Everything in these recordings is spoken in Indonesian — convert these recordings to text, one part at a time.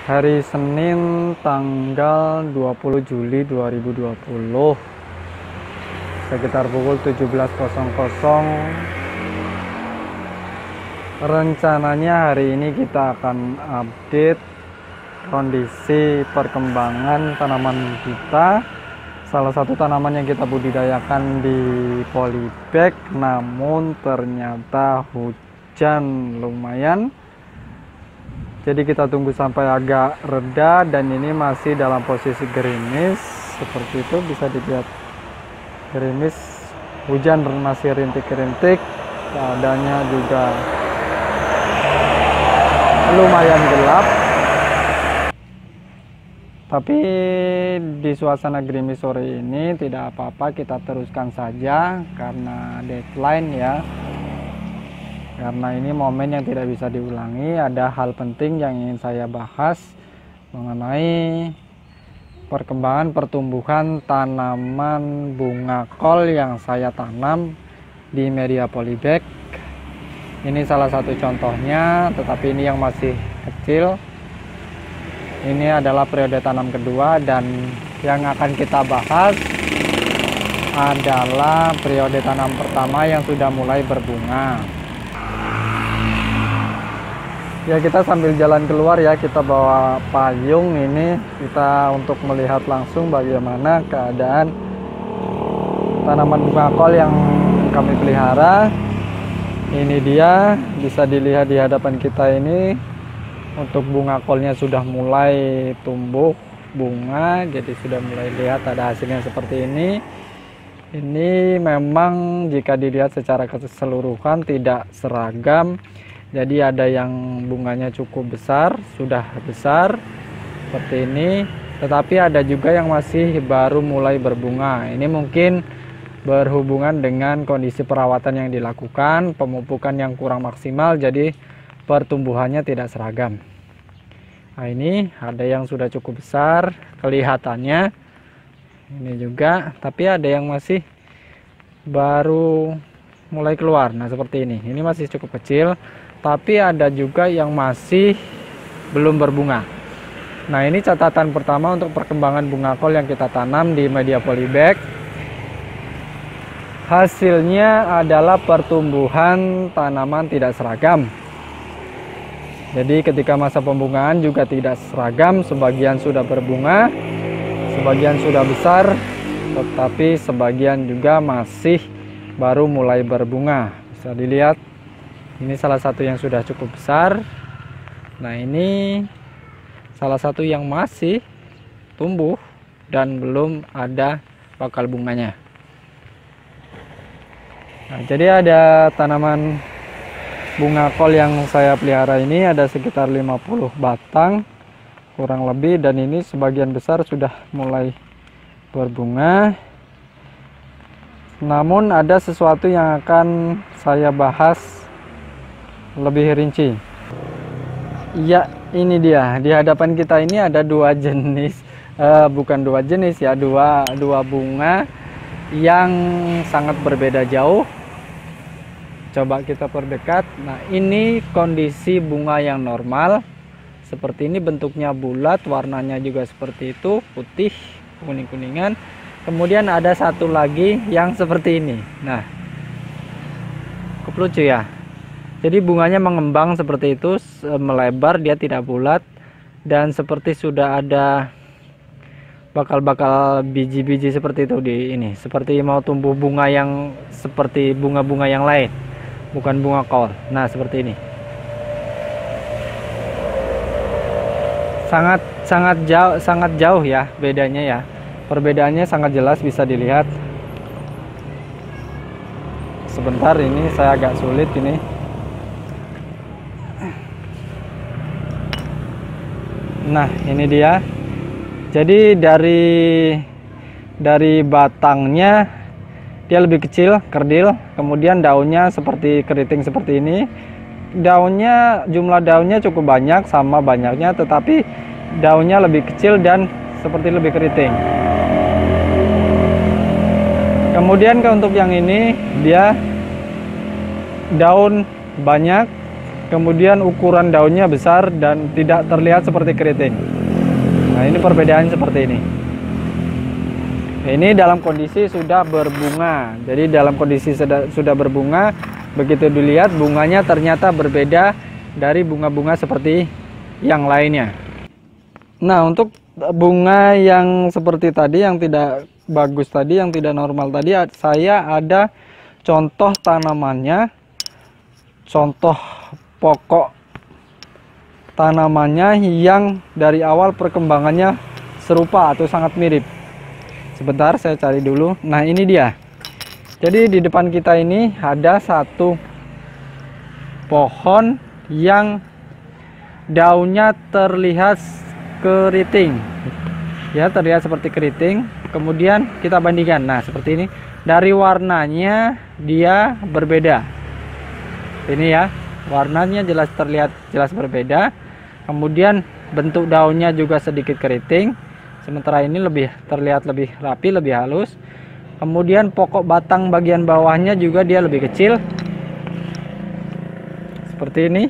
Hari Senin tanggal 20 Juli 2020 sekitar pukul 17.00. Rencananya hari ini kita akan update kondisi perkembangan tanaman kita. Salah satu tanaman yang kita budidayakan di polybag, namun ternyata hujan lumayan. Jadi kita tunggu sampai agak reda, dan ini masih dalam posisi gerimis seperti itu, bisa dilihat gerimis, hujan masih rintik-rintik, keadaannya juga lumayan gelap. Tapi di suasana gerimis sore ini tidak apa-apa, kita teruskan saja karena deadline ya. Karena ini momen yang tidak bisa diulangi. Ada hal penting yang ingin saya bahas mengenai perkembangan pertumbuhan tanaman bunga kol yang saya tanam di media polybag. Ini salah satu contohnya, tetapi ini yang masih kecil. Ini adalah periode tanam kedua, dan yang akan kita bahas adalah periode tanam pertama yang sudah mulai berbunga. Ya, kita sambil jalan keluar ya, kita bawa payung ini, kita untuk melihat langsung bagaimana keadaan tanaman bunga kol yang kami pelihara. Ini dia, bisa dilihat di hadapan kita ini. Untuk bunga kolnya sudah mulai tumbuh bunga, jadi sudah mulai lihat ada hasilnya seperti ini. Ini memang jika dilihat secara keseluruhan tidak seragam. Jadi ada yang bunganya cukup besar, sudah besar seperti ini, tetapi ada juga yang masih baru mulai berbunga. Ini mungkin berhubungan dengan kondisi perawatan yang dilakukan, pemupukan yang kurang maksimal, jadi pertumbuhannya tidak seragam. Nah, ini ada yang sudah cukup besar kelihatannya, ini juga, tapi ada yang masih baru mulai keluar. Nah, seperti ini masih cukup kecil, tapi ada juga yang masih belum berbunga. Nah, ini catatan pertama untuk perkembangan bunga kol yang kita tanam di media polybag. Hasilnya adalah pertumbuhan tanaman tidak seragam. Jadi ketika masa pembungaan juga tidak seragam, sebagian sudah berbunga, sebagian sudah besar, tetapi sebagian juga masih baru mulai berbunga. Bisa dilihat, ini salah satu yang sudah cukup besar. Nah, ini salah satu yang masih tumbuh dan belum ada bakal bunganya. Nah, jadi ada tanaman bunga kol yang saya pelihara ini ada sekitar 50 batang kurang lebih, dan ini sebagian besar sudah mulai berbunga. Namun ada sesuatu yang akan saya bahas lebih rinci. Ya, ini dia, di hadapan kita ini ada dua jenis, bukan dua jenis ya, dua bunga yang sangat berbeda jauh. Coba kita perdekat. Nah, ini kondisi bunga yang normal seperti ini, bentuknya bulat, warnanya juga seperti itu, putih kuning-kuningan. Kemudian ada satu lagi yang seperti ini. Nah, cukup lucu ya. Jadi bunganya mengembang seperti itu, melebar, dia tidak bulat, dan seperti sudah ada bakal-bakal biji-biji seperti itu di ini. Seperti mau tumbuh bunga yang seperti bunga-bunga yang lain, bukan bunga kol. Nah, seperti ini. Sangat jauh ya bedanya ya. Perbedaannya sangat jelas, bisa dilihat. Sebentar, ini saya agak sulit ini. Nah, ini dia. Jadi dari batangnya dia lebih kecil, kerdil, kemudian daunnya seperti keriting seperti ini. Jumlah daunnya cukup banyak, sama banyaknya, tetapi daunnya lebih kecil dan seperti lebih keriting. Kemudian untuk yang ini, dia daun banyak, kemudian ukuran daunnya besar dan tidak terlihat seperti keriting. Nah, ini perbedaannya seperti ini. Ini dalam kondisi sudah berbunga. Jadi dalam kondisi sudah berbunga, begitu dilihat bunganya ternyata berbeda dari bunga-bunga seperti yang lainnya. Nah, untuk bunga yang seperti tadi, yang tidak bagus tadi, yang tidak normal tadi, saya ada contoh tanamannya, contoh pokok tanamannya yang dari awal perkembangannya serupa atau sangat mirip. Sebentar, saya cari dulu. Nah, ini dia. Jadi di depan kita ini ada satu pohon yang daunnya terlihat keriting. Ya, terlihat seperti keriting. Kemudian kita bandingkan. Nah, seperti ini. Dari warnanya dia berbeda. Ini ya, warnanya jelas terlihat jelas berbeda. Kemudian bentuk daunnya juga sedikit keriting. Sementara ini terlihat lebih rapi, lebih halus. Kemudian pokok batang bagian bawahnya juga dia lebih kecil. Seperti ini.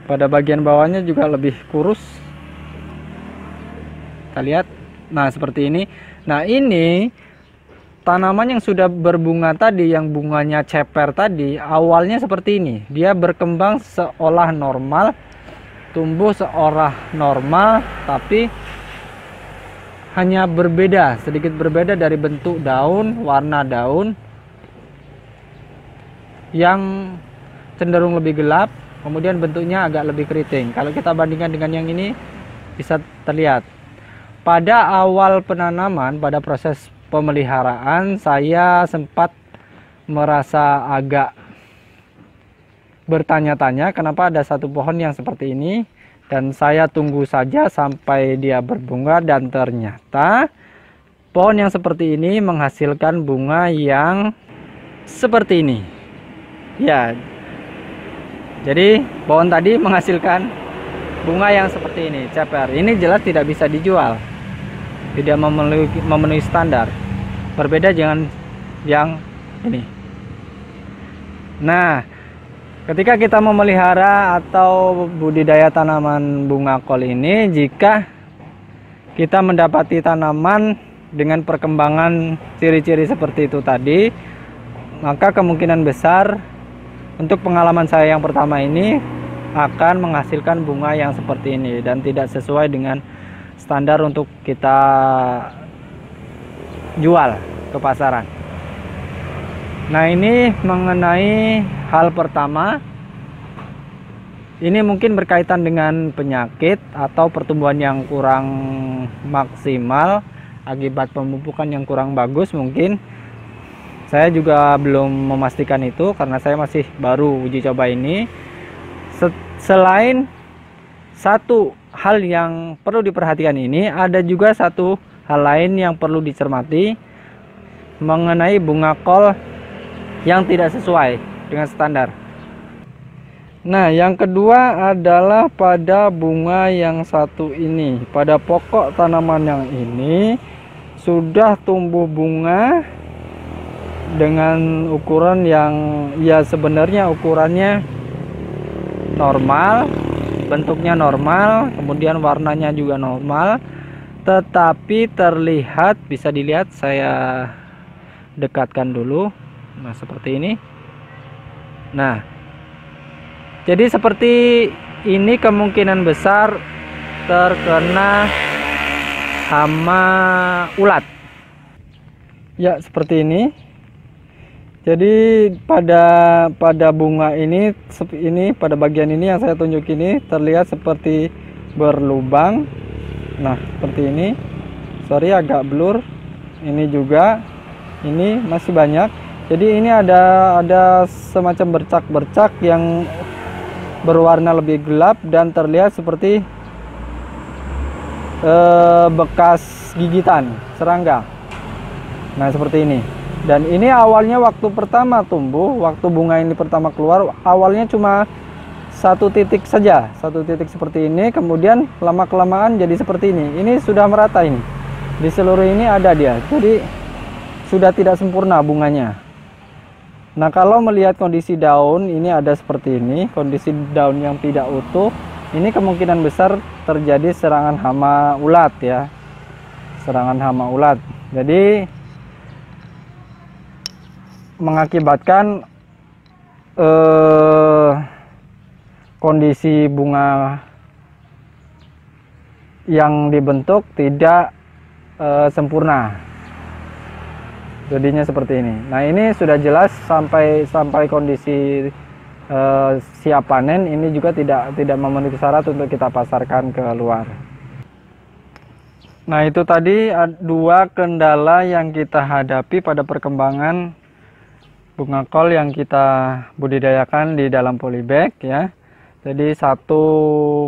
Pada bagian bawahnya juga lebih kurus. Kita lihat. Nah, seperti ini. Nah, ini tanaman yang sudah berbunga tadi, yang bunganya ceper tadi, awalnya seperti ini. Dia berkembang seolah normal, tumbuh seolah normal, tapi hanya berbeda, sedikit berbeda dari bentuk daun, warna daun yang cenderung lebih gelap, kemudian bentuknya agak lebih keriting. Kalau kita bandingkan dengan yang ini, bisa terlihat. Pada awal penanaman, pada proses pemeliharaan, saya sempat merasa agak bertanya-tanya kenapa ada satu pohon yang seperti ini. Dan saya tunggu saja sampai dia berbunga, dan ternyata pohon yang seperti ini menghasilkan bunga yang seperti ini. Ya, jadi pohon tadi menghasilkan bunga yang seperti ini, ceper. Ini jelas tidak bisa dijual, tidak memenuhi standar. Berbeda dengan yang ini. Nah, ketika kita memelihara atau budidaya tanaman bunga kol ini, jika kita mendapati tanaman dengan perkembangan ciri-ciri seperti itu tadi, maka kemungkinan besar untuk pengalaman saya yang pertama ini akan menghasilkan bunga yang seperti ini dan tidak sesuai dengan standar untuk kita jual ke pasaran. Nah, ini mengenai hal pertama. Ini mungkin berkaitan dengan penyakit atau pertumbuhan yang kurang maksimal akibat pemupukan yang kurang bagus mungkin. Saya juga belum memastikan itu karena saya masih baru uji coba ini. Selain satu hal yang perlu diperhatikan ini, ada juga satu hal lain yang perlu dicermati mengenai bunga kol yang tidak sesuai dengan standar. Nah, yang kedua adalah pada bunga yang satu ini. Pada pokok tanaman yang ini sudah tumbuh bunga dengan ukuran yang ya sebenarnya ukurannya normal, bentuknya normal, kemudian warnanya juga normal, tetapi terlihat, bisa dilihat, saya dekatkan dulu. Nah, seperti ini. Nah, jadi seperti ini kemungkinan besar terkena hama ulat. Ya, seperti ini. Jadi pada bunga ini pada bagian ini yang saya tunjuk ini terlihat seperti berlubang. Nah, seperti ini. Sorry agak blur. Ini juga. Ini masih banyak. Jadi ini ada semacam bercak-bercak yang berwarna lebih gelap dan terlihat seperti bekas gigitan serangga. Nah, seperti ini. Dan ini awalnya waktu pertama tumbuh, waktu bunga ini pertama keluar, awalnya cuma satu titik saja, satu titik seperti ini. Kemudian lama-kelamaan jadi seperti ini. Ini sudah merata ini. Di seluruh ini ada dia. Jadi sudah tidak sempurna bunganya. Nah, kalau melihat kondisi daun ini ada seperti ini, kondisi daun yang tidak utuh, ini kemungkinan besar terjadi serangan hama ulat ya. Serangan hama ulat. Jadi mengakibatkan kondisi bunga yang dibentuk tidak sempurna. Jadinya seperti ini. Nah, ini sudah jelas sampai kondisi siap panen, ini juga tidak memenuhi syarat untuk kita pasarkan ke luar. Nah, itu tadi dua kendala yang kita hadapi pada perkembangan bunga kol yang kita budidayakan di dalam polybag ya. Jadi satu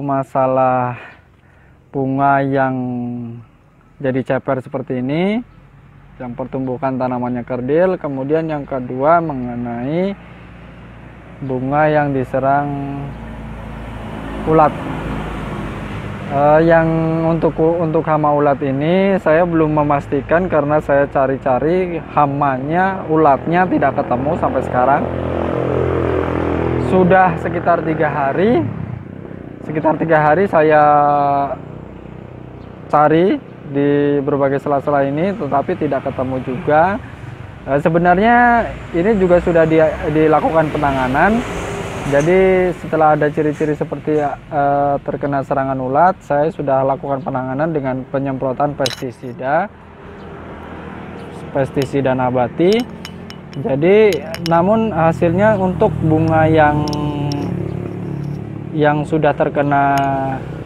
masalah bunga yang jadi ceper seperti ini, yang pertumbuhan tanamannya kerdil. Kemudian yang kedua mengenai bunga yang diserang ulat. Yang untuk hama ulat ini saya belum memastikan karena saya cari-cari hamanya, ulatnya tidak ketemu sampai sekarang. Sudah sekitar 3 hari. Sekitar 3 hari saya cari di berbagai sela-sela ini, tetapi tidak ketemu juga. Sebenarnya ini juga sudah dilakukan penanganan. Jadi setelah ada ciri-ciri seperti terkena serangan ulat, saya sudah lakukan penanganan dengan penyemprotan pestisida nabati. Jadi namun hasilnya untuk bunga yang sudah terkena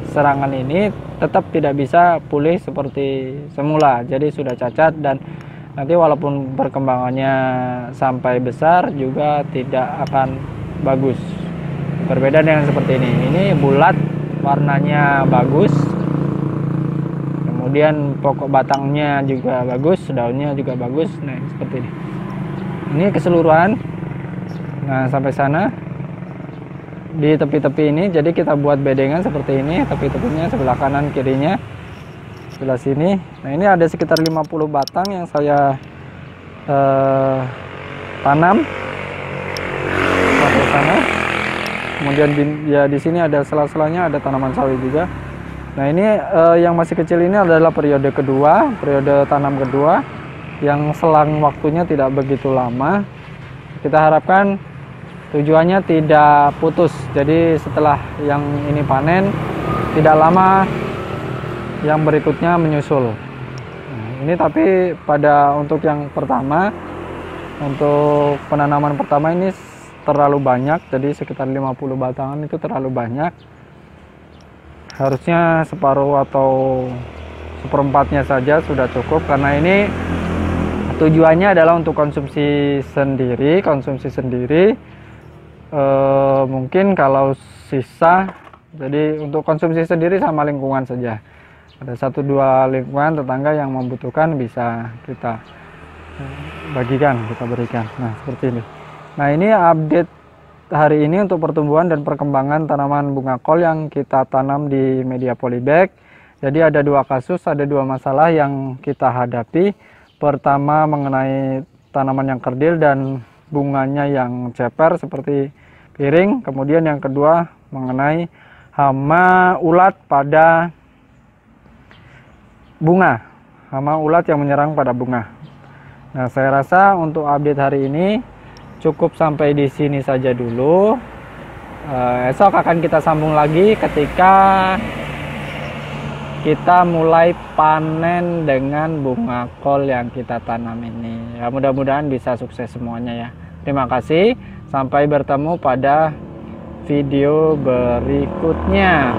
serangan ini tetap tidak bisa pulih seperti semula. Jadi sudah cacat dan nanti walaupun perkembangannya sampai besar juga tidak akan bagus. Berbeda dengan seperti ini. Ini bulat, warnanya bagus. Kemudian pokok batangnya juga bagus, daunnya juga bagus. Nah, seperti ini. Ini keseluruhan. Nah, sampai sana. Di tepi-tepi ini jadi kita buat bedengan seperti ini, tepi-tepinya sebelah kanan kirinya, sebelah sini. Nah, ini ada sekitar 50 batang yang saya tanam sampai sana. Kemudian ya di sini ada sela-selanya, ada tanaman sawi juga. Nah, ini yang masih kecil ini adalah periode kedua, periode tanam kedua yang selang waktunya tidak begitu lama. Kita harapkan tujuannya tidak putus, jadi setelah yang ini panen tidak lama yang berikutnya menyusul. Nah, ini tapi untuk yang pertama, untuk penanaman pertama ini terlalu banyak, jadi sekitar 50 batangan itu terlalu banyak. Harusnya separuh atau seperempatnya saja sudah cukup, karena ini tujuannya adalah untuk konsumsi sendiri. Mungkin kalau sisa, jadi untuk konsumsi sendiri sama lingkungan saja. Ada 1-2 lingkungan tetangga yang membutuhkan bisa kita bagikan, kita berikan. Nah, seperti ini. Nah, ini update hari ini untuk pertumbuhan dan perkembangan tanaman bunga kol yang kita tanam di media polybag. Jadi ada 2 kasus, ada 2 masalah yang kita hadapi. Pertama mengenai tanaman yang kerdil dan bunganya yang ceper seperti piring. Kemudian yang kedua mengenai hama ulat pada bunga, hama ulat yang menyerang pada bunga. Nah, saya rasa untuk update hari ini cukup sampai di sini saja dulu. Esok akan kita sambung lagi ketika kita mulai panen dengan bunga kol yang kita tanam ini. Ya, mudah-mudahan bisa sukses semuanya ya. Terima kasih. Sampai bertemu pada video berikutnya.